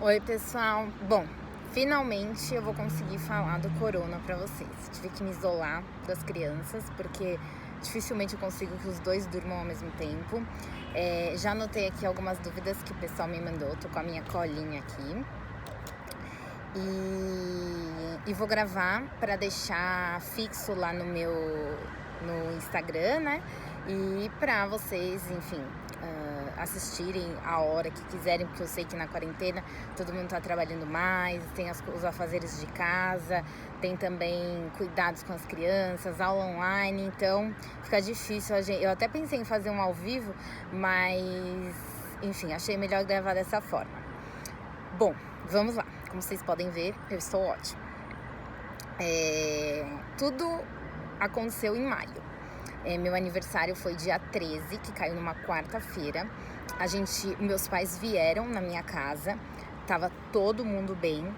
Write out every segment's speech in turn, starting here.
Oi, pessoal. Bom, finalmente eu vou conseguir falar do corona pra vocês. Tive que me isolar das crianças, porque dificilmente eu consigo que os dois durmam ao mesmo tempo. Já anotei aqui algumas dúvidas que o pessoal me mandou. Tô com a minha colinha aqui. E vou gravar para deixar fixo lá no Instagram, né? E para vocês, enfim, assistirem a hora que quiserem, porque eu sei que na quarentena todo mundo tá trabalhando mais, tem os afazeres de casa, tem também cuidados com as crianças, aula online, então fica difícil. Eu até pensei em fazer um ao vivo, mas enfim, achei melhor gravar dessa forma. Bom, vamos lá. Como vocês podem ver, eu estou ótima. Tudo aconteceu em maio. Meu aniversário foi dia 13, que caiu numa quarta-feira. Meus pais vieram na minha casa, tava todo mundo bem.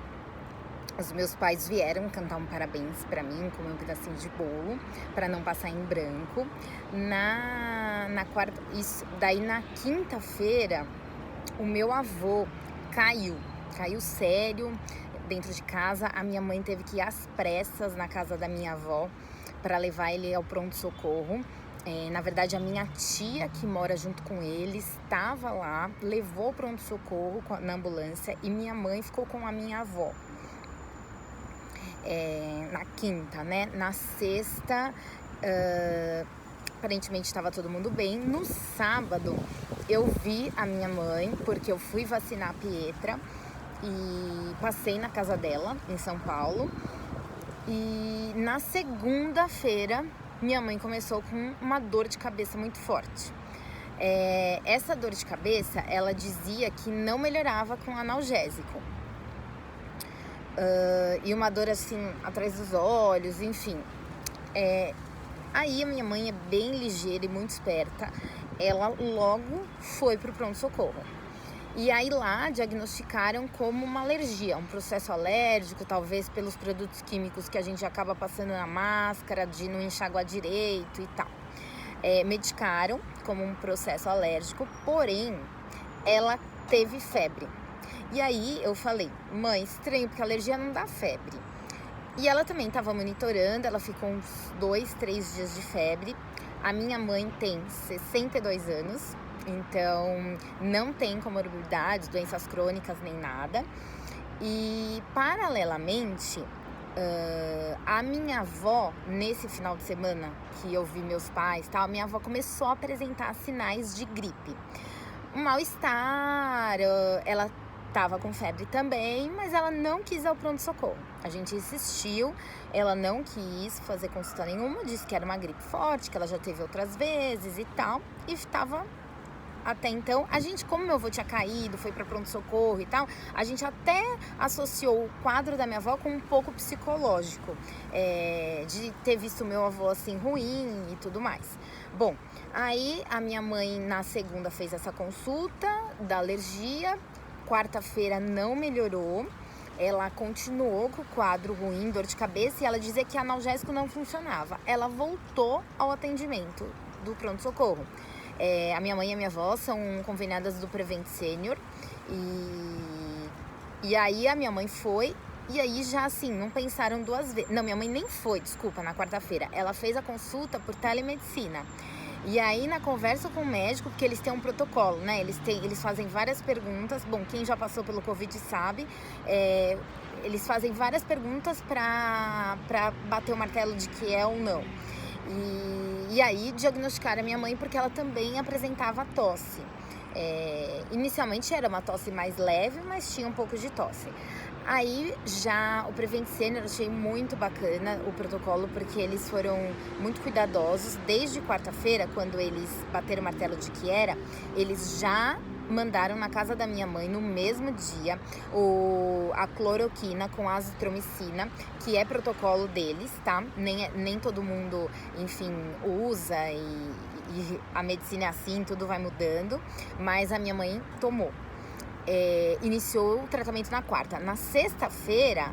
Os meus pais vieram cantar um parabéns pra mim, comer um pedacinho de bolo, pra não passar em branco. Daí na quinta-feira, o meu avô caiu sério dentro de casa. A minha mãe teve que ir às pressas na casa da minha avó para levar ele ao pronto-socorro. Na verdade, a minha tia, que mora junto com ele, estava lá, levou o pronto-socorro na ambulância e minha mãe ficou com a minha avó. Na quinta, né? Na sexta, aparentemente estava todo mundo bem. No sábado, eu vi a minha mãe, porque eu fui vacinar a Pietra e passei na casa dela, em São Paulo. E na segunda-feira, minha mãe começou com uma dor de cabeça muito forte. Essa dor de cabeça, ela dizia que não melhorava com analgésico. E uma dor assim, atrás dos olhos, enfim. Aí a minha mãe é bem ligeira e muito esperta. Ela logo foi pro pronto-socorro. E aí lá diagnosticaram como uma alergia, um processo alérgico, talvez pelos produtos químicos que a gente acaba passando na máscara, de não enxaguar direito e tal. Medicaram como um processo alérgico, porém ela teve febre. E aí eu falei, mãe, estranho, porque alergia não dá febre. E ela também estava monitorando, ela ficou uns 2, 3 dias de febre. A minha mãe tem 62 anos, então não tem comorbidades, doenças crônicas nem nada. E paralelamente, a minha avó, nesse final de semana que eu vi meus pais, tal, a minha avó começou a apresentar sinais de gripe. Um mal-estar, ela tava com febre também, mas ela não quis ir ao pronto-socorro. A gente insistiu, ela não quis fazer consulta nenhuma, disse que era uma gripe forte, que ela já teve outras vezes e tal, e estava até então. A gente, como meu avô tinha caído, foi para pronto-socorro e tal, a gente até associou o quadro da minha avó com um pouco psicológico, de ter visto meu avô assim ruim e tudo mais. Bom, aí a minha mãe na segunda fez essa consulta da alergia. Quarta-feira não melhorou, ela continuou com o quadro ruim, dor de cabeça, e ela dizia que analgésico não funcionava. Ela voltou ao atendimento do pronto-socorro. A minha mãe e a minha avó são conveniadas do Prevent Senior, e aí a minha mãe foi, e aí já assim, não pensaram duas vezes. Não, minha mãe nem foi, desculpa, na quarta-feira. Ela fez a consulta por telemedicina. E aí, na conversa com o médico, porque eles têm um protocolo, né? Eles fazem várias perguntas. Bom, quem já passou pelo Covid sabe. Eles fazem várias perguntas para bater o martelo de que é ou não. E aí, diagnosticaram a minha mãe porque ela também apresentava tosse. Inicialmente era uma tosse mais leve, mas tinha um pouco de tosse. Aí já o Prevent Senior, eu achei muito bacana o protocolo, porque eles foram muito cuidadosos. Desde quarta-feira, quando eles bateram o martelo de que era, eles já mandaram na casa da minha mãe no mesmo dia a cloroquina com azitromicina, que é protocolo deles, tá? Nem todo mundo, enfim, usa e a medicina é assim, tudo vai mudando, mas a minha mãe tomou. Iniciou o tratamento na quarta. Na sexta-feira,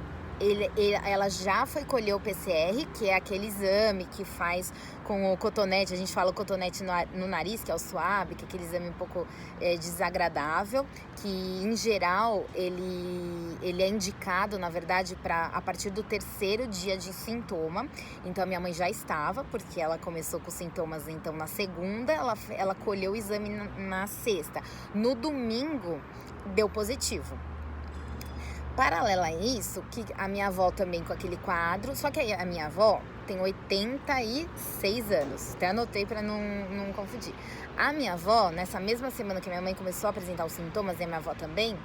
ela já foi colher o PCR, que é aquele exame que faz com o cotonete, a gente fala o cotonete no nariz, que é o swab, que é aquele exame um pouco desagradável, que em geral ele é indicado, na verdade, a partir do 3º dia de sintoma. Então a minha mãe já estava, porque ela começou com sintomas, então na segunda, ela colheu o exame na sexta. No domingo, deu positivo. Paralela a isso, que a minha avó também com aquele quadro, só que a minha avó tem 86 anos, até anotei para não confundir. A minha avó, nessa mesma semana que a minha mãe começou a apresentar os sintomas, e a minha avó também,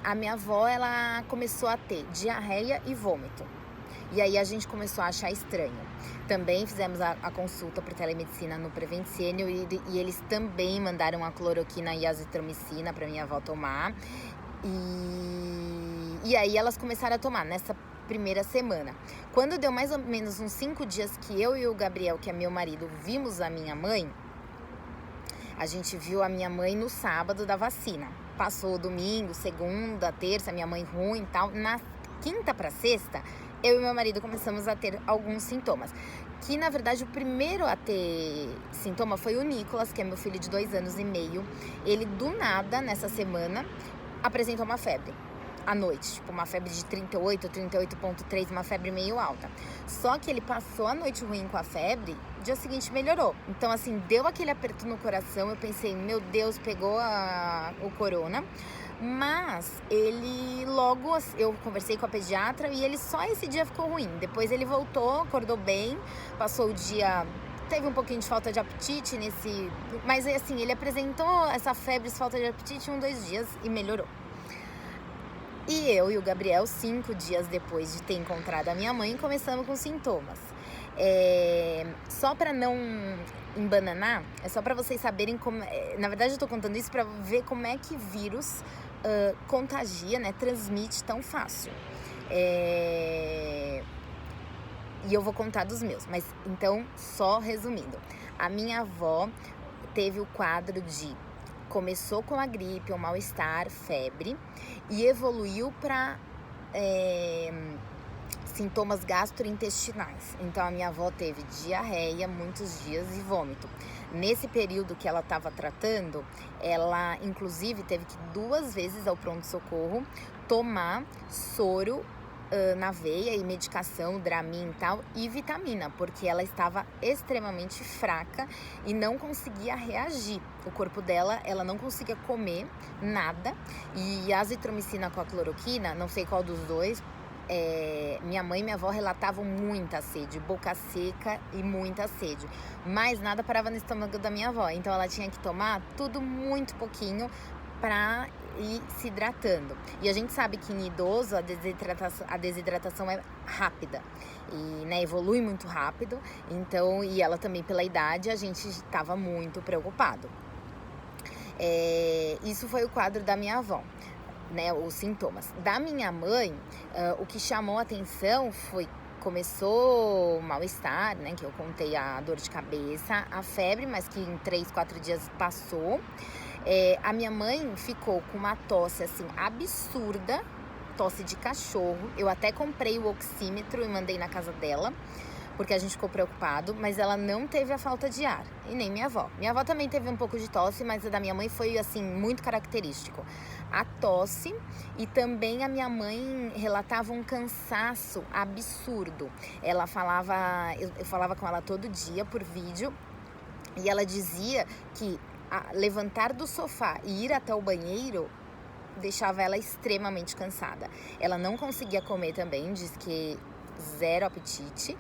a minha avó, ela começou a ter diarreia e vômito. E aí a gente começou a achar estranho. Também fizemos a consulta por telemedicina no Prevent Senior e eles também mandaram a cloroquina e a azitromicina para minha avó tomar. E aí elas começaram a tomar nessa primeira semana. Quando deu mais ou menos uns 5 dias que eu e o Gabriel, que é meu marido, vimos a minha mãe, a gente viu a minha mãe no sábado da vacina. Passou domingo, segunda, terça, minha mãe ruim e tal. Na quinta para sexta, eu e meu marido começamos a ter alguns sintomas. Que, na verdade, o primeiro a ter sintoma foi o Nicolas, que é meu filho de 2 anos e meio. Ele, do nada, nessa semana, apresentou uma febre à noite, tipo uma febre de 38, 38,3, uma febre meio alta. Só que ele passou a noite ruim com a febre, dia seguinte melhorou. Então, assim, deu aquele aperto no coração, eu pensei, meu Deus, pegou o corona. Mas ele logo, eu conversei com a pediatra e ele só esse dia ficou ruim. Depois ele voltou, acordou bem, passou o dia... Teve um pouquinho de falta de apetite mas assim, ele apresentou essa febre, falta de apetite 2 dias e melhorou. E eu e o Gabriel, 5 dias depois de ter encontrado a minha mãe, começamos com sintomas. Só para não embananar, é só para vocês saberem como... na verdade eu tô contando isso para ver como é que vírus contagia, né, transmite tão fácil. E eu vou contar dos meus, mas então, só resumindo. A minha avó teve o quadro de... Começou com a gripe, o mal-estar, febre, e evoluiu para sintomas gastrointestinais. Então, a minha avó teve diarreia muitos dias e vômito. Nesse período que ela estava tratando, ela, inclusive, teve que 2 vezes ao pronto-socorro tomar soro na veia e medicação, Dramin e tal, e vitamina, porque ela estava extremamente fraca e não conseguia reagir. O corpo dela, ela não conseguia comer nada, e a azitromicina com a cloroquina, não sei qual dos dois, minha mãe e minha avó relatavam muita sede, boca seca e muita sede, mas nada parava no estômago da minha avó, então ela tinha que tomar tudo muito pouquinho para ir se hidratando. E a gente sabe que em idoso a desidratação é rápida e, né, evolui muito rápido. Então, e ela também pela idade, a gente estava muito preocupado. Isso foi o quadro da minha avó, né, os sintomas. Da minha mãe, o que chamou a atenção foi... Começou o mal-estar, né, que eu contei, a dor de cabeça, a febre, mas que em 3, 4 dias passou. A minha mãe ficou com uma tosse, assim, absurda, tosse de cachorro. Eu até comprei o oxímetro e mandei na casa dela, porque a gente ficou preocupado, mas ela não teve a falta de ar, e nem minha avó. Minha avó também teve um pouco de tosse, mas a da minha mãe foi, assim, muito característico. A tosse, e também a minha mãe relatava um cansaço absurdo. Ela falava, eu falava com ela todo dia por vídeo, e ela dizia que levantar do sofá e ir até o banheiro deixava ela extremamente cansada. Ela não conseguia comer também, diz que zero apetite.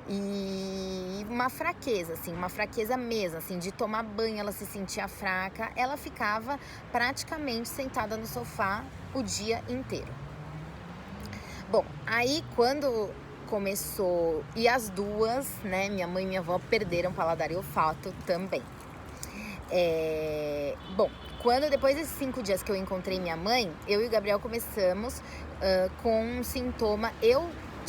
E uma fraqueza, assim, uma fraqueza mesmo, assim, de tomar banho, ela se sentia fraca. Ela ficava praticamente sentada no sofá o dia inteiro. Bom, aí quando começou... E as duas, né, minha mãe e minha avó, perderam paladar e olfato também. Bom, depois desses 5 dias que eu encontrei minha mãe, eu e o Gabriel começamos com um sintoma. Eu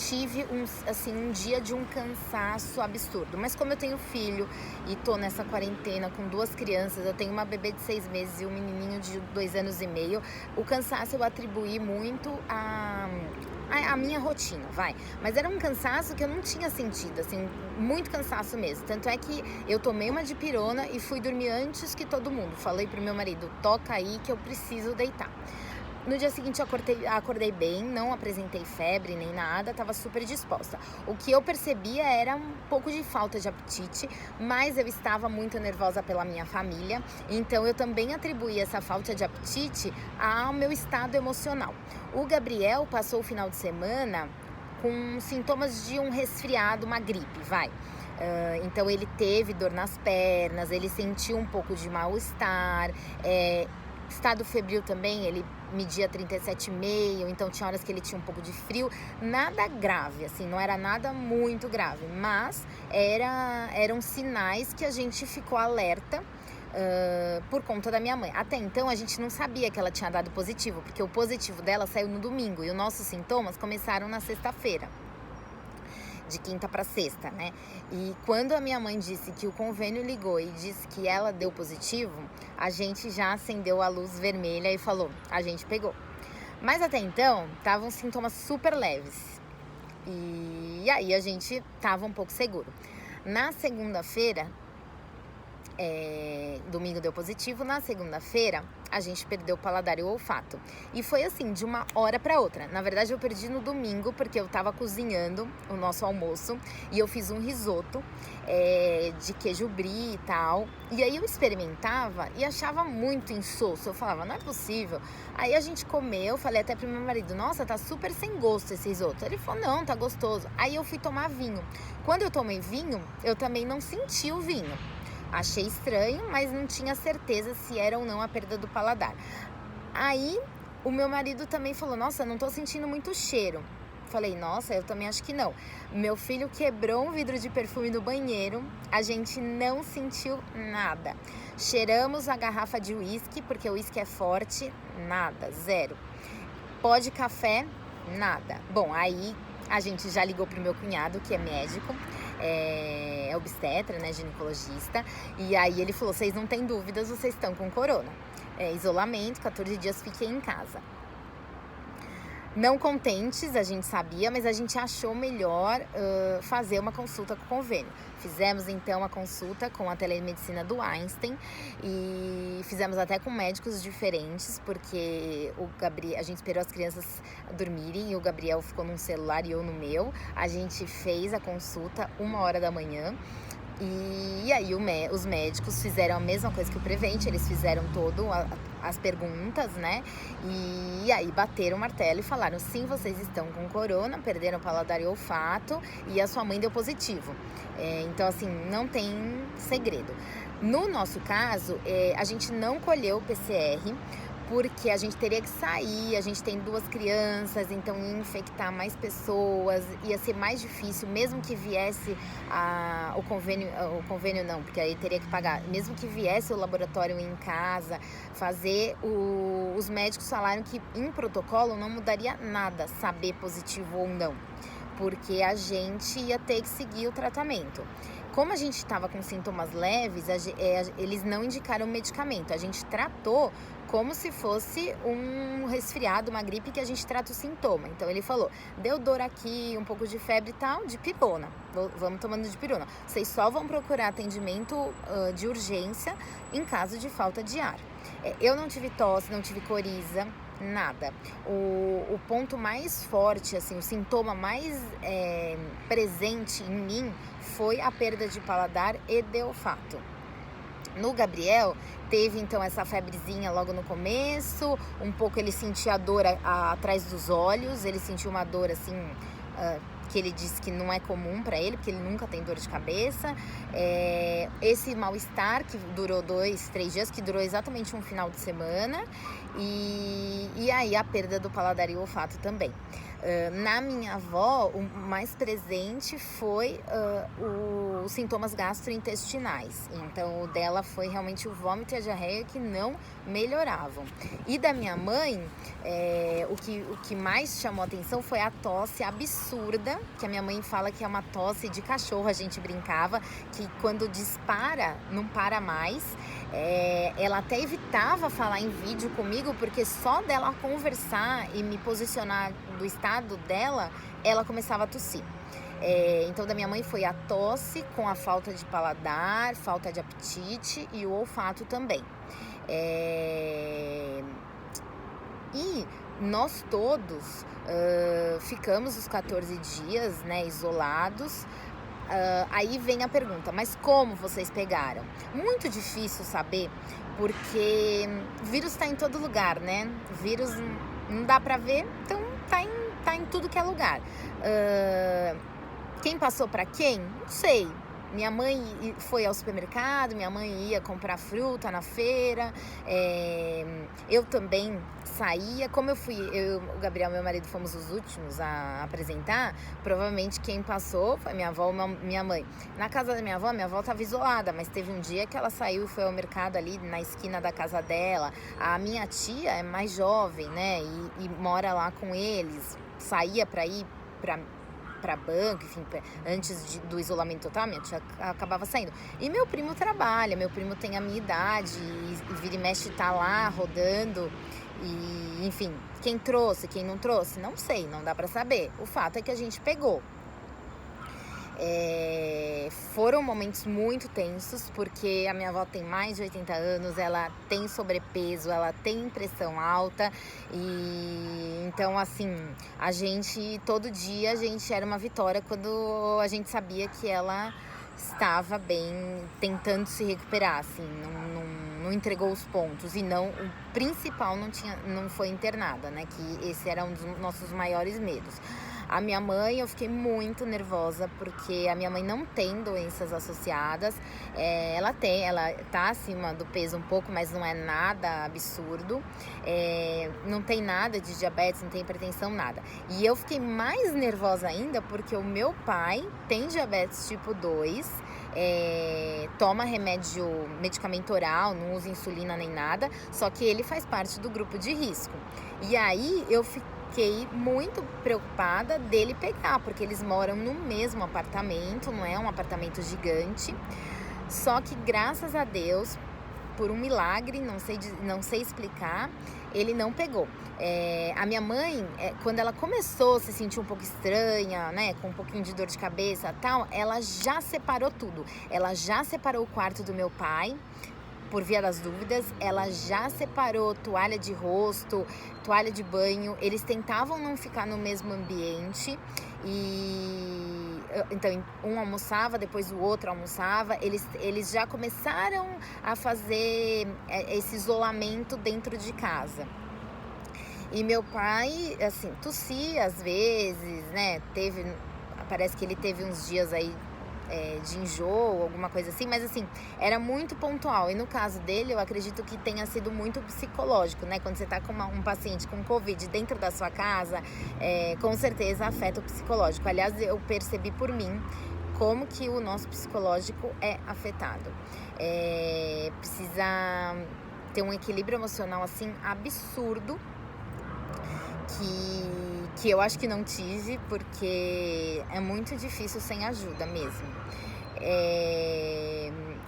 tive um dia de um cansaço absurdo. Mas como eu tenho filho e tô nessa quarentena com 2 crianças, eu tenho uma bebê de 6 meses e um menininho de 2 anos e meio, o cansaço eu atribuí muito a minha rotina, Mas era um cansaço que eu não tinha sentido, assim, muito cansaço mesmo. Tanto é que eu tomei uma dipirona e fui dormir antes que todo mundo. Falei pro meu marido, toca aí que eu preciso deitar. No dia seguinte eu acordei bem, não apresentei febre nem nada, estava super disposta. O que eu percebia era um pouco de falta de apetite, mas eu estava muito nervosa pela minha família, então eu também atribuí essa falta de apetite ao meu estado emocional. O Gabriel passou o final de semana com sintomas de um resfriado, uma gripe, Então ele teve dor nas pernas, ele sentiu um pouco de mal-estar, estado febril também, ele media 37,5, então tinha horas que ele tinha um pouco de frio, nada grave, assim, não era nada muito grave, mas eram sinais que a gente ficou alerta por conta da minha mãe. Até então a gente não sabia que ela tinha dado positivo, porque o positivo dela saiu no domingo e os nossos sintomas começaram na sexta-feira. De quinta para sexta, né? E quando a minha mãe disse que o convênio ligou e disse que ela deu positivo, a gente já acendeu a luz vermelha e falou, a gente pegou. Mas até então, estavam sintomas super leves. E aí a gente tava um pouco seguro. Na segunda-feira, domingo deu positivo, na segunda-feira a gente perdeu o paladar e o olfato. E foi assim, de uma hora para outra. Na verdade eu perdi no domingo, porque eu tava cozinhando o nosso almoço e eu fiz um risoto de queijo brie e tal. E aí eu experimentava e achava muito insosso. Eu falava, não é possível. Aí a gente comeu, falei até pro meu marido, nossa, tá super sem gosto esse risoto. Ele falou, não, tá gostoso. Aí eu fui tomar vinho. Quando eu tomei vinho, eu também não senti o vinho. Achei estranho, mas não tinha certeza se era ou não a perda do paladar. Aí, o meu marido também falou, nossa, não tô sentindo muito cheiro. Falei, nossa, eu também acho que não. Meu filho quebrou um vidro de perfume no banheiro, a gente não sentiu nada. Cheiramos a garrafa de uísque, porque o uísque é forte, nada, zero. Pó de café, nada. Bom, aí a gente já ligou pro meu cunhado, que é médico, é obstetra, né, ginecologista, e aí ele falou, vocês não têm dúvidas, vocês estão com corona. Isolamento, 14 dias fiquem em casa. Não contentes, a gente sabia, mas a gente achou melhor fazer uma consulta com o convênio. Fizemos então a consulta com a telemedicina do Einstein e fizemos até com médicos diferentes, porque a gente esperou as crianças dormirem e o Gabriel ficou num celular e eu no meu. A gente fez a consulta 1h da manhã. E aí os médicos fizeram a mesma coisa que o Prevent, eles fizeram as perguntas, né? E aí bateram o martelo e falaram, sim, vocês estão com corona, perderam o paladar e o olfato e a sua mãe deu positivo. Então, assim, não tem segredo. No nosso caso, a gente não colheu o PCR, porque a gente teria que sair, a gente tem 2 crianças, então ia infectar mais pessoas, ia ser mais difícil, mesmo que viesse o convênio não, porque aí teria que pagar, mesmo que viesse o laboratório em casa, fazer, os médicos falaram que em protocolo não mudaria nada, saber positivo ou não, porque a gente ia ter que seguir o tratamento. Como a gente estava com sintomas leves, eles não indicaram medicamento, a gente tratou como se fosse um resfriado, uma gripe que a gente trata o sintoma. Então ele falou, deu dor aqui, um pouco de febre e tal, dipirona, vamos tomando dipirona. Vocês só vão procurar atendimento de urgência em caso de falta de ar. Eu não tive tosse, não tive coriza, nada. O ponto mais forte, assim, o sintoma mais presente em mim foi a perda de paladar e de olfato. No Gabriel, teve então essa febrezinha logo no começo, um pouco ele sentia a dor atrás dos olhos, ele sentiu uma dor assim, que ele disse que não é comum para ele, porque ele nunca tem dor de cabeça. Esse mal-estar que durou 2, 3 dias, que durou exatamente um final de semana. E E aí a perda do paladar e o olfato também. Na minha avó, o mais presente foi os sintomas gastrointestinais. Então, o dela foi realmente o vômito e a diarreia que não melhoravam. E da minha mãe, o que mais chamou atenção foi a tosse absurda, que a minha mãe fala que é uma tosse de cachorro, a gente brincava, que quando dispara, não para mais. Ela até evitava falar em vídeo comigo, porque só dela conversar e me posicionar do estado dela, ela começava a tossir. Então, da minha mãe foi a tosse com a falta de paladar, falta de apetite e o olfato também. E nós todos ficamos os 14 dias, né, isolados. Aí vem a pergunta, mas como vocês pegaram? Muito difícil saber, porque o vírus está em todo lugar, né? O vírus não dá pra ver, então tá em tudo que é lugar. Quem passou pra quem? Não sei. Minha mãe foi ao supermercado, minha mãe ia comprar fruta na feira, eu também saía. Como eu o Gabriel, meu marido, fomos os últimos a apresentar, provavelmente quem passou foi minha avó ou minha mãe. Na casa da minha avó estava isolada, mas teve um dia que ela saiu e foi ao mercado ali na esquina da casa dela. A minha tia é mais jovem, né, e mora lá com eles, saía para ir para banco, enfim, antes do isolamento total, minha tia acabava saindo. E meu primo trabalha, meu primo tem a minha idade, e vira e mexe tá lá rodando, e enfim, quem trouxe, quem não trouxe, não sei, não dá para saber. O fato é que a gente pegou. Foram momentos muito tensos, porque a minha avó tem mais de 80 anos, ela tem sobrepeso, ela tem pressão alta, e então assim, todo dia a gente era uma vitória quando a gente sabia que ela estava bem, tentando se recuperar, assim, não entregou os pontos, e o principal não foi internada, né, que esse era um dos nossos maiores medos. A minha mãe, eu fiquei muito nervosa, porque a minha mãe não tem doenças associadas. Ela tá acima do peso um pouco, mas não é nada absurdo. Não tem nada de diabetes, não tem hipertensão, nada. E eu fiquei mais nervosa ainda, porque o meu pai tem diabetes tipo 2, toma medicamento oral, não usa insulina nem nada, só que ele faz parte do grupo de risco. E aí eu fiquei muito preocupada dele pegar, porque eles moram no mesmo apartamento, não é um apartamento gigante. Só que, graças a Deus, por um milagre, não sei explicar, ele não pegou. A minha mãe, quando ela começou a se sentir um pouco estranha, né, com um pouquinho de dor de cabeça e tal, ela já separou tudo. Ela já separou o quarto do meu pai, por via das dúvidas, ela já separou toalha de rosto, toalha de banho. Eles tentavam não ficar no mesmo ambiente, e então um almoçava, depois o outro almoçava. Eles já começaram a fazer esse isolamento dentro de casa. E meu pai, assim, tossia às vezes, né, parece que ele teve uns dias aí de enjoo, alguma coisa assim, mas assim, era muito pontual. E no caso dele, eu acredito que tenha sido muito psicológico, né? Quando você tá com um paciente com Covid dentro da sua casa, com certeza afeta o psicológico. Aliás, eu percebi por mim como que o nosso psicológico é afetado. Precisa ter um equilíbrio emocional, assim, absurdo, que eu acho que não tive, porque é muito difícil sem ajuda mesmo.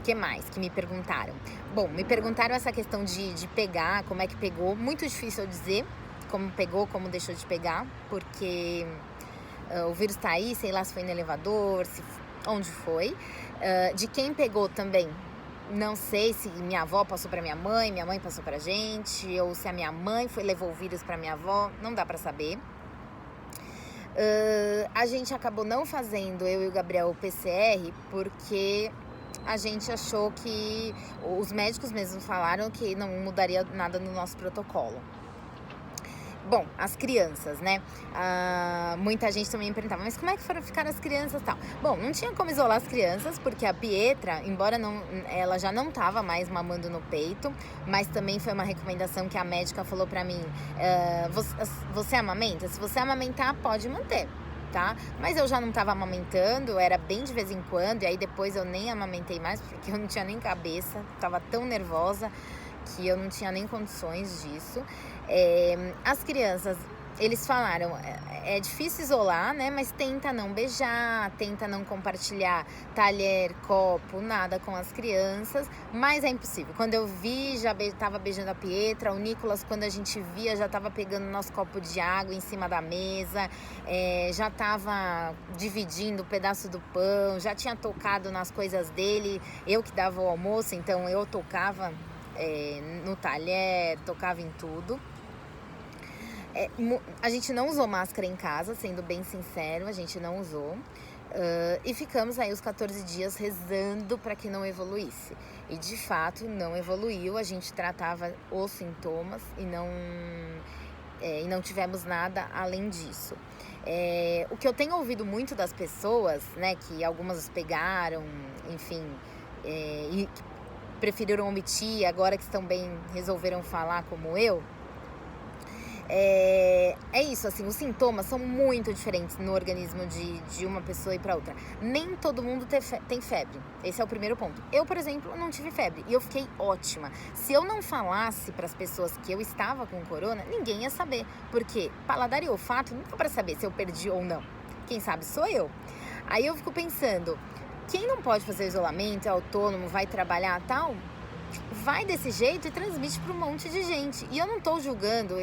Que mais que me perguntaram? Bom, me perguntaram essa questão de pegar, como é que pegou. Muito difícil eu dizer como pegou, como deixou de pegar, porque o vírus tá aí, sei lá se foi no elevador, onde foi. De quem pegou também, não sei se minha avó passou pra minha mãe passou pra gente, ou se a minha mãe levou o vírus pra minha avó, não dá pra saber. A gente acabou não fazendo, eu e o Gabriel, o PCR, porque a gente achou que os médicos mesmo falaram que não mudaria nada no nosso protocolo. Bom, as crianças, né? Muita gente também me perguntava, mas como é que foram ficar as crianças e tal? Bom, não tinha como isolar as crianças, porque a Pietra, embora ela já não estava mais mamando no peito, mas também foi uma recomendação que a médica falou pra mim, você amamenta? Se você amamentar, pode manter. Tá? Mas eu já não estava amamentando, era bem de vez em quando, e aí depois eu nem amamentei mais, porque eu não tinha nem cabeça, estava tão nervosa que eu não tinha nem condições disso. As crianças, eles falaram, é difícil isolar, né? Mas tenta não beijar, tenta não compartilhar talher, copo, nada com as crianças, mas é impossível. Quando eu vi, já tava beijando a Pietra, o Nicolas, quando a gente via, já tava pegando nosso copo de água em cima da mesa, já tava dividindo o pedaço do pão, já tinha tocado nas coisas dele, eu que dava o almoço, então eu tocava no talher, tocava em tudo. A gente não usou máscara em casa, sendo bem sincero, a gente não usou. E ficamos aí os 14 dias rezando para que não evoluísse. E de fato não evoluiu, a gente tratava os sintomas e não tivemos nada além disso. O que eu tenho ouvido muito das pessoas, né, que algumas pegaram, enfim, e preferiram omitir, agora que estão bem, resolveram falar como eu, isso, assim, os sintomas são muito diferentes no organismo de uma pessoa e para outra. Nem todo mundo tem febre, esse é o primeiro ponto. Eu, por exemplo, não tive febre e eu fiquei ótima. Se eu não falasse para as pessoas que eu estava com corona, ninguém ia saber, porque paladar e olfato não dá para saber se eu perdi ou não. Quem sabe sou eu. Aí eu fico pensando, quem não pode fazer isolamento, é autônomo, vai trabalhar e tal, vai desse jeito e transmite para um monte de gente. E eu não tô julgando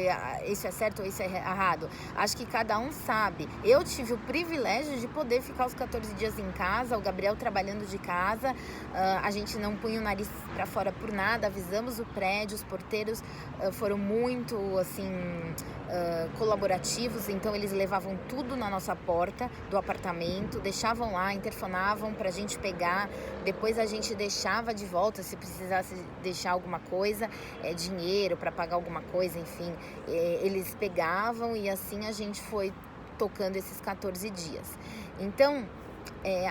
isso é certo ou isso é errado. Acho que cada um sabe. Eu tive o privilégio de poder ficar os 14 dias em casa, o Gabriel trabalhando de casa. A gente não punha o nariz para fora por nada, avisamos o prédio, os porteiros foram muito, assim, colaborativos. Então eles levavam tudo na nossa porta do apartamento, deixavam lá, interfonavam pra gente pegar. Depois a gente deixava de volta se precisasse deixar alguma coisa, dinheiro para pagar alguma coisa, enfim, eles pegavam e assim a gente foi tocando esses 14 dias. Então,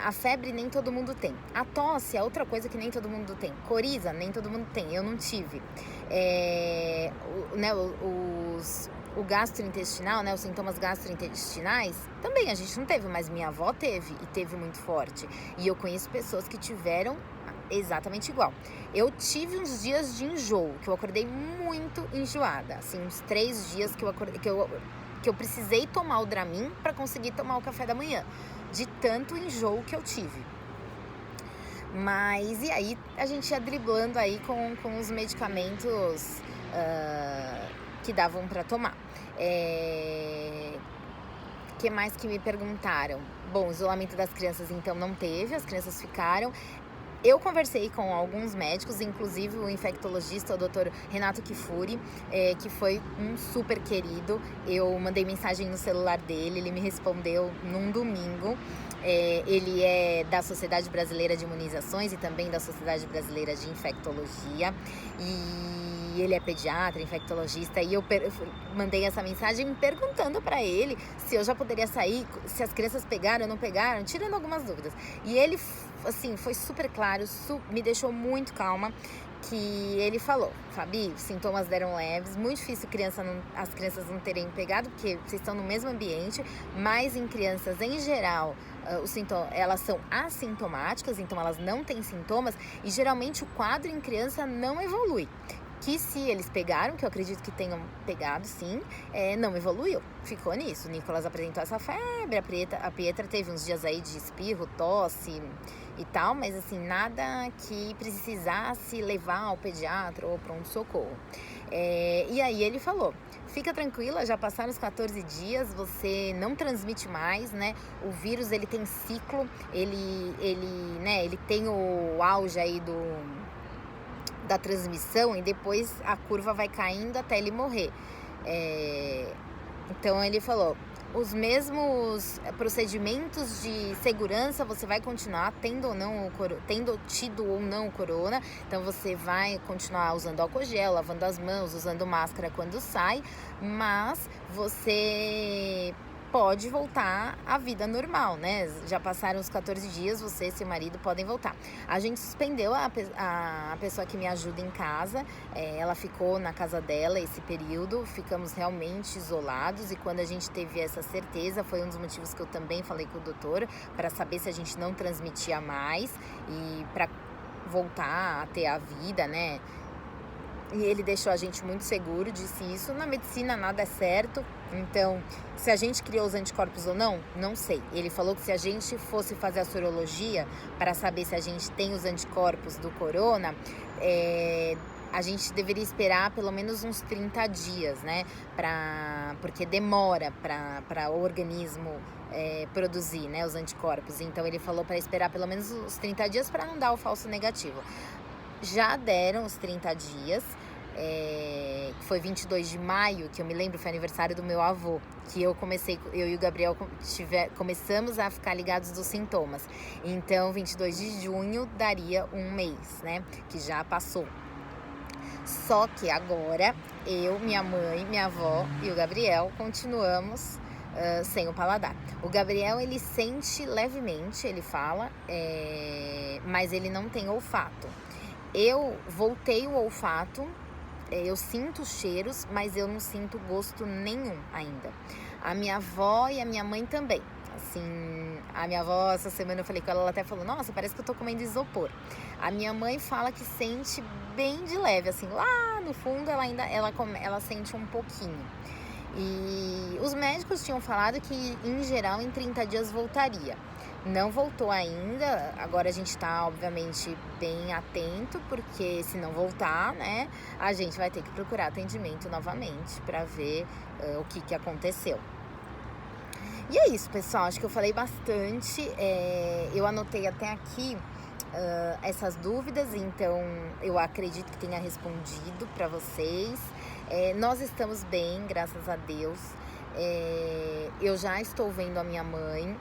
a febre nem todo mundo tem. A tosse é outra coisa que nem todo mundo tem. Coriza nem todo mundo tem, eu não tive. O gastrointestinal, né, os sintomas gastrointestinais, também a gente não teve, mas minha avó teve, e teve muito forte. E eu conheço pessoas que tiveram exatamente igual. Eu tive uns dias de enjoo, que eu acordei muito enjoada, assim, uns 3 dias que eu precisei tomar o Dramin para conseguir tomar o café da manhã, de tanto enjoo que eu tive. Mas, e aí, a gente ia driblando aí com os medicamentos que davam para tomar. Que mais que me perguntaram? Bom, o isolamento das crianças, então, não teve, as crianças ficaram. Eu conversei com alguns médicos, inclusive o infectologista, o Dr. Renato Kifuri, que foi um super querido. Eu mandei mensagem no celular dele, ele me respondeu num domingo. Ele é da Sociedade Brasileira de Imunizações e também da Sociedade Brasileira de Infectologia. E ele é pediatra, infectologista, e eu mandei essa mensagem perguntando para ele se eu já poderia sair, se as crianças pegaram ou não pegaram, tirando algumas dúvidas. E ele, assim, foi super claro, me deixou muito calma, que ele falou: Fabi, os sintomas deram leves, muito difícil as crianças não terem pegado, porque vocês estão no mesmo ambiente, mas em crianças em geral, elas são assintomáticas, então elas não têm sintomas, e geralmente o quadro em criança não evolui. Que se eles pegaram, que eu acredito que tenham pegado, sim, não evoluiu. Ficou nisso. O Nicolas apresentou essa febre, a Pietra teve uns dias aí de espirro, tosse e tal, mas assim, nada que precisasse levar ao pediatra ou pronto-socorro. E aí ele falou: fica tranquila, já passaram os 14 dias, você não transmite mais, né? O vírus, ele tem ciclo, ele tem o auge aí da transmissão e depois a curva vai caindo até ele morrer. Então ele falou: os mesmos procedimentos de segurança você vai continuar tendo tido ou não o corona. Então você vai continuar usando álcool gel, lavando as mãos, usando máscara quando sai, mas você pode voltar à vida normal, né? Já passaram os 14 dias, você e seu marido podem voltar. A gente suspendeu a pessoa que me ajuda em casa, ela ficou na casa dela esse período, ficamos realmente isolados, e quando a gente teve essa certeza, foi um dos motivos que eu também falei com o doutor, para saber se a gente não transmitia mais e para voltar a ter a vida, né? E ele deixou a gente muito seguro, disse isso. Na medicina nada é certo, então se a gente criou os anticorpos ou não, não sei. Ele falou que se a gente fosse fazer a sorologia para saber se a gente tem os anticorpos do corona, a gente deveria esperar pelo menos uns 30 dias, né? Porque demora para o organismo produzir, né, os anticorpos. Então ele falou para esperar pelo menos os 30 dias para não dar o falso negativo. Já deram os 30 dias, foi 22 de maio, que eu me lembro, foi aniversário do meu avô, que eu e o Gabriel começamos a ficar ligados dos sintomas. Então, 22 de junho daria um mês, né, que já passou. Só que agora, eu, minha mãe, minha avó e o Gabriel continuamos sem o paladar. O Gabriel, ele sente levemente, ele fala, mas ele não tem olfato. Eu voltei o olfato, eu sinto cheiros, mas eu não sinto gosto nenhum ainda. A minha avó e a minha mãe também. Assim, a minha avó, essa semana eu falei com ela, ela até falou, nossa, parece que eu tô comendo isopor. A minha mãe fala que sente bem de leve, assim, lá no fundo ela sente um pouquinho. E os médicos tinham falado que, em geral, em 30 dias voltaria. Não voltou ainda, agora a gente tá, obviamente, bem atento, porque se não voltar, né, a gente vai ter que procurar atendimento novamente para ver o que aconteceu. E é isso, pessoal, acho que eu falei bastante, eu anotei até aqui essas dúvidas, então eu acredito que tenha respondido para vocês. Nós estamos bem, graças a Deus. Eu já estou vendo a minha mãe,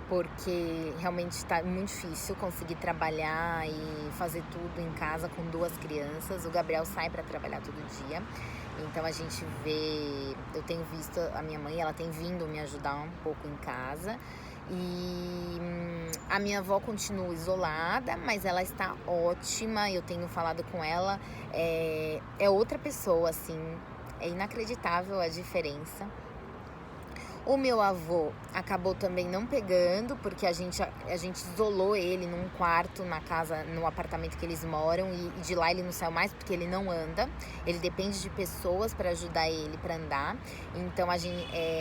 porque realmente está muito difícil conseguir trabalhar e fazer tudo em casa com 2 crianças. O Gabriel sai para trabalhar todo dia, então a gente vê, eu tenho visto a minha mãe, ela tem vindo me ajudar um pouco em casa. E a minha avó continua isolada, mas ela está ótima, eu tenho falado com ela, é outra pessoa, assim, é inacreditável a diferença. O meu avô acabou também não pegando, porque a gente isolou ele num quarto na casa, no apartamento que eles moram, e de lá ele não saiu mais porque ele não anda. Ele depende de pessoas para ajudar ele para andar. Então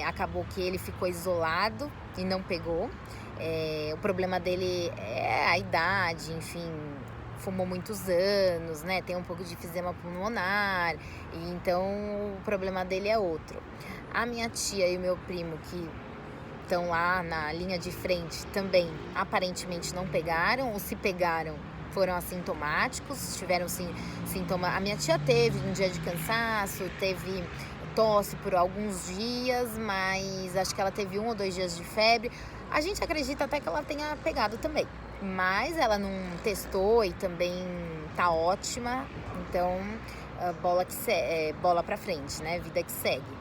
acabou que ele ficou isolado e não pegou. O problema dele é a idade, enfim, fumou muitos anos, né? Tem um pouco de enfisema pulmonar, e então o problema dele é outro. A minha tia e o meu primo, que estão lá na linha de frente, também aparentemente não pegaram, ou se pegaram foram assintomáticos, tiveram sintoma. A minha tia teve um dia de cansaço, teve tosse por alguns dias, mas acho que ela teve 1 ou 2 dias de febre. A gente acredita até que ela tenha pegado também, mas ela não testou e também tá ótima, então bola pra frente, né? Vida que segue.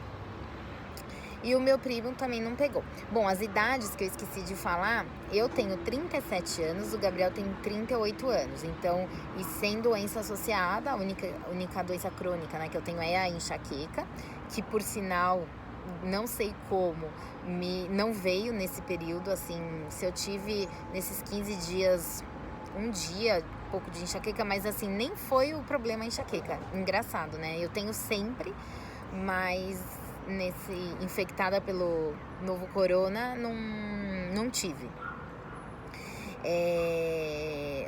E o meu primo também não pegou. Bom, as idades que eu esqueci de falar, eu tenho 37 anos, o Gabriel tem 38 anos. Então, e sem doença associada, a única doença crônica, né, que eu tenho é a enxaqueca, que por sinal, não sei como, não veio nesse período, assim, se eu tive nesses 15 dias, um dia, um pouco de enxaqueca, mas assim, nem foi o problema a enxaqueca. Engraçado, né? Eu tenho sempre, mas infectada pelo novo corona, não tive.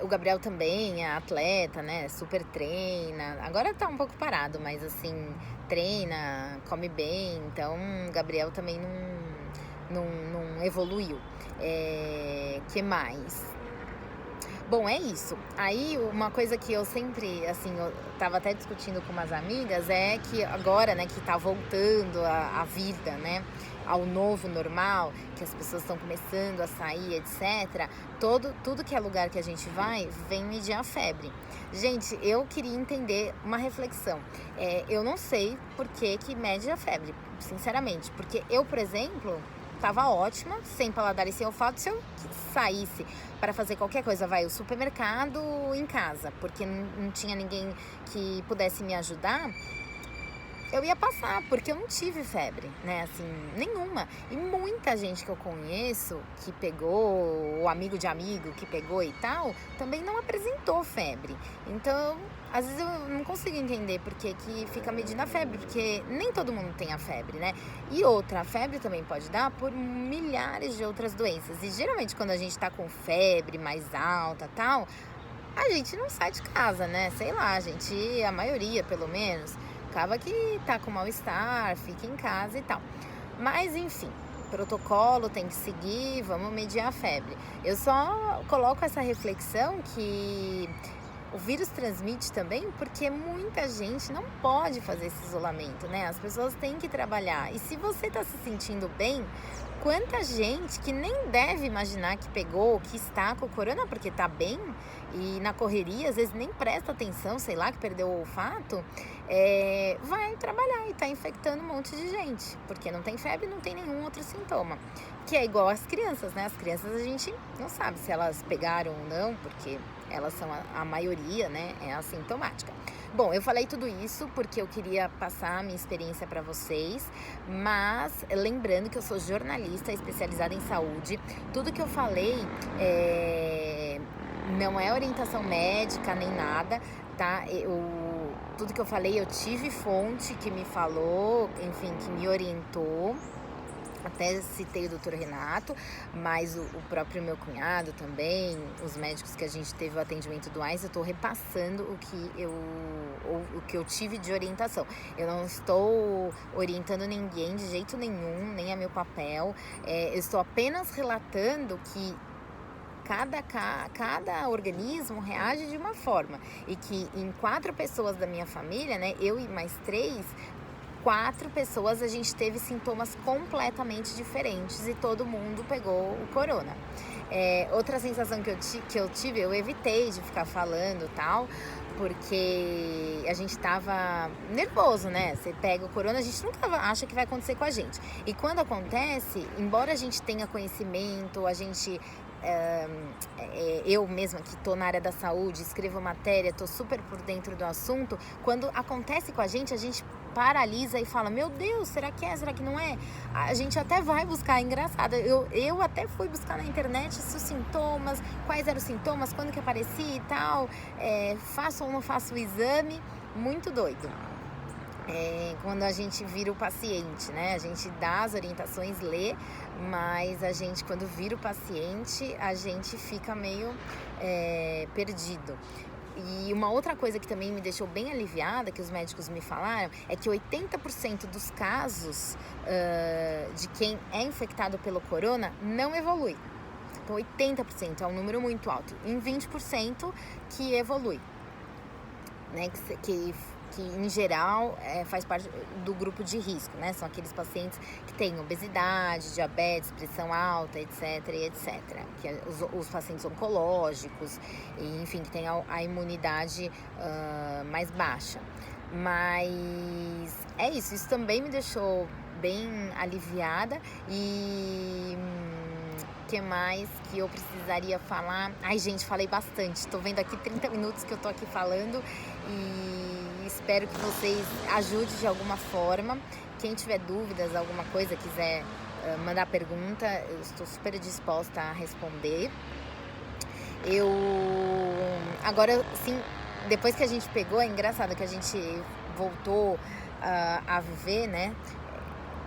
O Gabriel também é atleta, né? Super treina. Agora tá um pouco parado, mas assim, treina, come bem. Então, o Gabriel também não evoluiu. Que mais? Bom, é isso. Aí, uma coisa que eu sempre, assim, eu tava até discutindo com umas amigas, é que agora, né, que tá voltando a vida, né, ao novo normal, que as pessoas estão começando a sair, etc. Tudo que é lugar que a gente vai, vem medir a febre. Gente, eu queria entender uma reflexão. Eu não sei por que mede a febre, sinceramente. Porque eu, por exemplo, tava ótima, sem paladar e sem olfato. Se eu saísse para fazer qualquer coisa, vai ao supermercado, em casa, porque não tinha ninguém que pudesse me ajudar, eu ia passar, porque eu não tive febre, né, assim, nenhuma. E muita gente que eu conheço que pegou, ou amigo de amigo que pegou e tal, também não apresentou febre. Então, às vezes eu não consigo entender por que fica medindo a febre, porque nem todo mundo tem a febre, né? E outra, a febre também pode dar por milhares de outras doenças. E geralmente quando a gente tá com febre mais alta e tal, a gente não sai de casa, né? Sei lá, a maioria pelo menos, acaba que tá com mal-estar, fica em casa e tal. Mas enfim, protocolo tem que seguir, vamos medir a febre. Eu só coloco essa reflexão que o vírus transmite também porque muita gente não pode fazer esse isolamento, né? As pessoas têm que trabalhar. E se você tá se sentindo bem, quanta gente que nem deve imaginar que pegou, que está com o corona porque tá bem e na correria, às vezes nem presta atenção, sei lá, que perdeu o olfato, vai trabalhar e tá infectando um monte de gente, porque não tem febre, não tem nenhum outro sintoma. Que é igual às crianças, né? As crianças a gente não sabe se elas pegaram ou não, porque elas são a maioria, né? É assintomática. Bom, eu falei tudo isso porque eu queria passar a minha experiência para vocês, mas lembrando que eu sou jornalista especializada em saúde. Tudo que eu falei não é orientação médica nem nada, tá? Tudo que eu falei, eu tive fonte que me falou, enfim, que me orientou. Até citei o Dr. Renato, mas o próprio meu cunhado também, os médicos que a gente teve o atendimento do AIS, eu estou repassando o que eu tive de orientação. Eu não estou orientando ninguém de jeito nenhum, nem é meu papel. Eu estou apenas relatando que cada organismo reage de uma forma. E que em 4 pessoas da minha família, né, eu e mais 4 pessoas, a gente teve sintomas completamente diferentes e todo mundo pegou o corona. Outra sensação que eu tive, eu evitei de ficar falando tal, porque a gente tava nervoso, né? Você pega o corona, a gente nunca acha que vai acontecer com a gente. E quando acontece, embora a gente tenha conhecimento, a gente... eu mesma que tô na área da saúde, escrevo matéria, tô super por dentro do assunto, quando acontece com a gente paralisa e fala, meu Deus, será que é, será que não é? A gente até vai buscar, é engraçado, eu até fui buscar na internet os sintomas, quais eram os sintomas, quando que aparecia e tal, faço ou não faço o exame, muito doido. Quando a gente vira o paciente, né? A gente dá as orientações, lê, mas a gente, quando vira o paciente, a gente fica meio perdido. E uma outra coisa que também me deixou bem aliviada, que os médicos me falaram, é que 80% dos casos de quem é infectado pelo corona não evolui. Então 80% é um número muito alto. Em 20% que evolui, né? Que em geral faz parte do grupo de risco, né? São aqueles pacientes que têm obesidade, diabetes, pressão alta, etc, etc. Que os pacientes oncológicos, e, enfim, que têm a imunidade mais baixa. Mas é isso também me deixou bem aliviada. E que mais que eu precisaria falar? Ai, gente, falei bastante. Tô vendo aqui 30 minutos que eu tô aqui falando e espero que vocês ajudem de alguma forma. Quem tiver dúvidas, alguma coisa, quiser mandar pergunta, eu estou super disposta a responder. Agora, sim, depois que a gente pegou, é engraçado que a gente voltou a viver, né?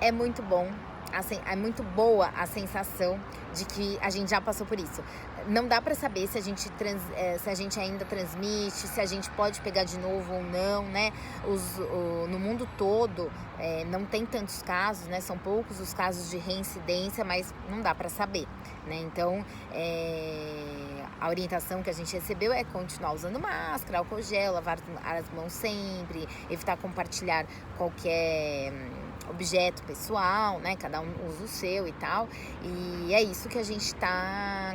É muito bom. Assim, é muito boa a sensação de que a gente já passou por isso. Não dá pra saber se a gente ainda transmite, se a gente pode pegar de novo ou não, né? No mundo todo não tem tantos casos, né? São poucos os casos de reincidência, mas não dá pra saber, né? Então, A orientação que a gente recebeu é continuar usando máscara, álcool gel, lavar as mãos sempre, evitar compartilhar qualquer objeto pessoal, né? Cada um usa o seu e tal. E é isso que a gente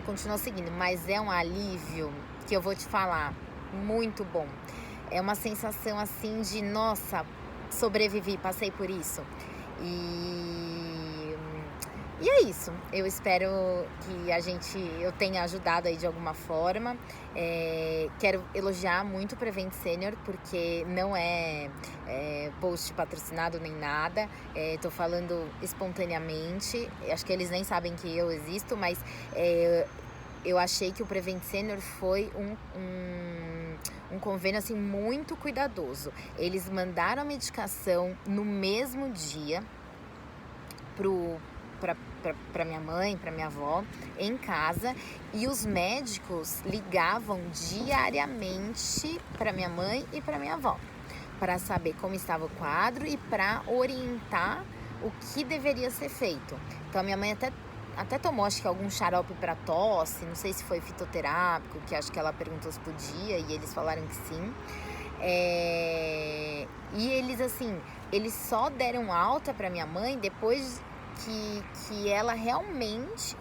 continua seguindo. Mas é um alívio que eu vou te falar, muito bom. É uma sensação assim de, nossa, sobrevivi, passei por isso. E é isso. Eu espero que eu tenha ajudado aí de alguma forma. Quero elogiar muito o Prevent Senior, porque não é post patrocinado nem nada. Tô falando espontaneamente. Acho que eles nem sabem que eu existo, mas eu achei que o Prevent Senior foi um convênio assim muito cuidadoso. Eles mandaram a medicação no mesmo dia para minha mãe, para minha avó, em casa, e os médicos ligavam diariamente para minha mãe e para minha avó, para saber como estava o quadro e para orientar o que deveria ser feito. Então a minha mãe até tomou, acho que algum xarope para tosse, não sei se foi fitoterápico, que acho que ela perguntou se podia e eles falaram que sim. E eles só deram alta para minha mãe depois que ela realmente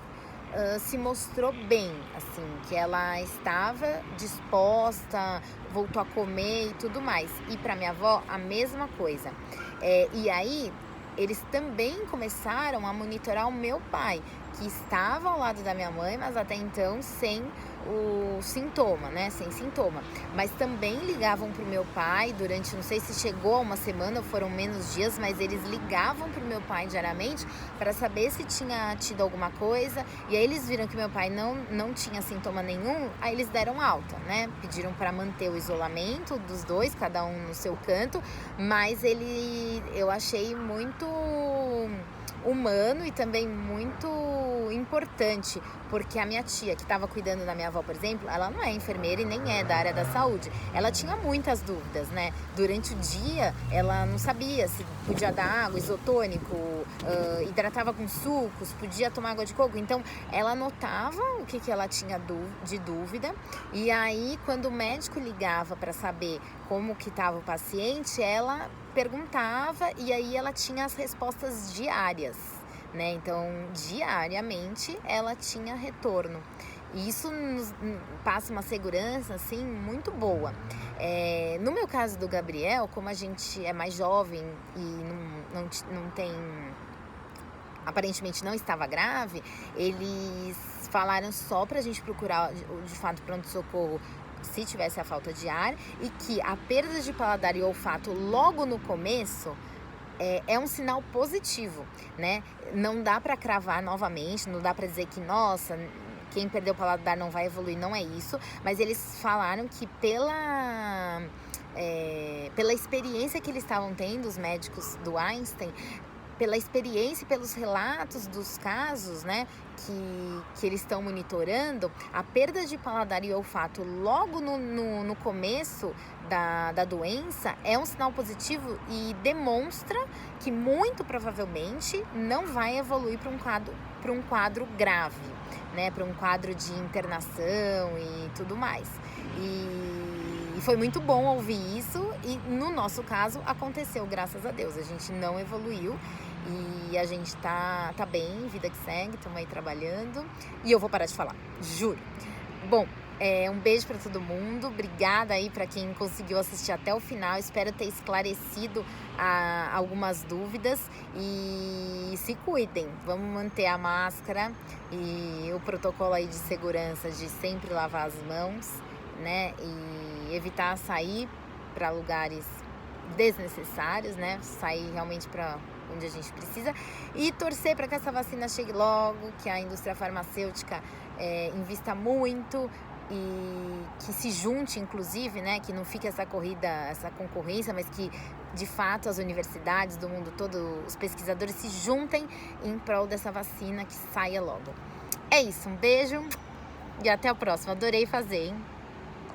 se mostrou bem, assim, que ela estava disposta, voltou a comer e tudo mais. E para minha avó, a mesma coisa. E aí, eles também começaram a monitorar o meu pai, que estava ao lado da minha mãe, mas até então sem o sintoma, né? Sem sintoma. Mas também ligavam pro meu pai durante, não sei se chegou a uma semana ou foram menos dias, mas eles ligavam pro meu pai diariamente para saber se tinha tido alguma coisa. E aí eles viram que meu pai não tinha sintoma nenhum, aí eles deram alta, né? Pediram para manter o isolamento dos dois, cada um no seu canto, mas eu achei muito humano e também muito importante, porque a minha tia, que estava cuidando da minha avó, por exemplo, ela não é enfermeira e nem é da área da saúde. Ela tinha muitas dúvidas, né? Durante o dia, ela não sabia se podia dar água, isotônico, hidratava com sucos, podia tomar água de coco. Então, ela anotava o que ela tinha de dúvida, e aí, quando o médico ligava para saber como que estava o paciente, ela perguntava e aí ela tinha as respostas diárias, né? Então, diariamente ela tinha retorno. E isso nos passa uma segurança, assim, muito boa. No meu caso do Gabriel, como a gente é mais jovem e não tem... aparentemente não estava grave, eles falaram só pra gente procurar, de fato, pronto-socorro se tivesse a falta de ar, e que a perda de paladar e olfato logo no começo é um sinal positivo, né? Não dá para cravar novamente, não dá para dizer que, nossa, quem perdeu o paladar não vai evoluir, não é isso, mas eles falaram que pela experiência que eles estavam tendo, os médicos do Einstein, pela experiência e pelos relatos dos casos, né, que eles estão monitorando, a perda de paladar e olfato logo no começo da doença é um sinal positivo e demonstra que muito provavelmente não vai evoluir para um quadro grave, né, para um quadro de internação e tudo mais. E foi muito bom ouvir isso e no nosso caso aconteceu, graças a Deus. A gente não evoluiu e a gente tá bem, vida que segue, estamos aí trabalhando e eu vou parar de falar, juro. Bom, um beijo para todo mundo, obrigada aí para quem conseguiu assistir até o final, espero ter esclarecido algumas dúvidas e se cuidem, vamos manter a máscara e o protocolo aí de segurança de sempre lavar as mãos, né, e evitar sair para lugares desnecessários, né, sair realmente para onde a gente precisa e torcer para que essa vacina chegue logo, que a indústria farmacêutica invista muito e que se junte, inclusive, né, que não fique essa corrida, essa concorrência, mas que de fato as universidades do mundo todo, os pesquisadores se juntem em prol dessa vacina que saia logo. É isso, um beijo e até a próxima. Adorei fazer, hein?